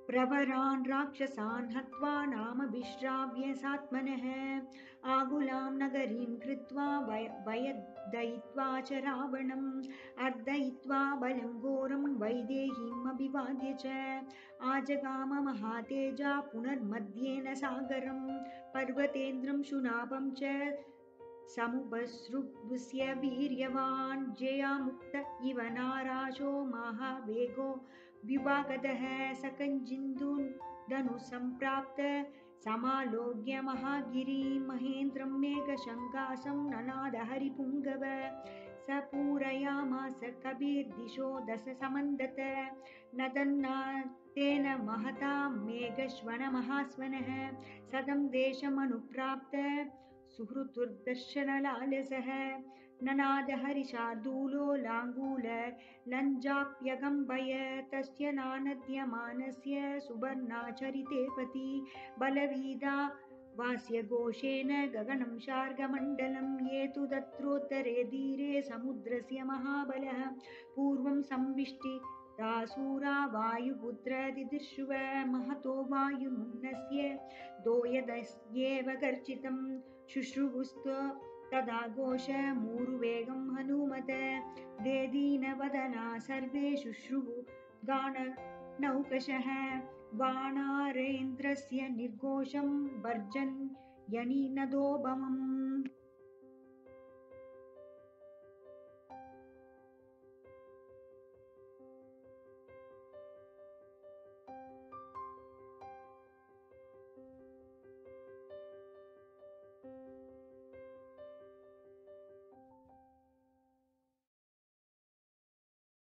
प्रवरान् राक्षसान् हत्वा नामभिश्राव्य सात्मनः आगुलां नगरीं कृत्वा वयदयित्वा च रावणम् अर्दयित्वा बलं घोरं वैदेहीम् अभिवाद्य च आजगाम महातेजा पुनर्मध्येन सागरं पर्वतेन्द्रं शुनापं च समुपसृप्स्य वीर्यवान् जयामुक्त इव नाराशो महावेगो विभागतः सकञ्जिन्दुधनुसम्प्राप्त समालोक्य महागिरिं महेन्द्रं मेघशङ्कासं ननाद हरिपुङ्गव स पूरयामास कविर्दिशो दश समन्दत नदन्ना तेन महता मेघश्वनमहास्वनः सदं देशमनुप्राप्त सुहृतुर्दर्शनलालसः ननाद हरिशार्दूलो लाङ्गूल लञ्जाप्यगम्बय तस्य नानद्यमानस्य सुवर्णाचरिते पति बलवीदा वास्य घोषेण गगनं शार्गमण्डलं ये तु तत्रोत्तरे धीरे समुद्रस्य महाबलः पूर्वं संविष्टितासूरा वायुपुत्र दिदिर्षुव महतो वायुमुन्नस्य दोयदस्येव गर्जितं शुश्रुवुस्त तदा घोष मूरुवेगं हनुमत देदीनवदना सर्वे शुश्रुवु गाननौकशः वाणारेन्द्रस्य निर्घोषं वर्जन् यनिनदोपमम्।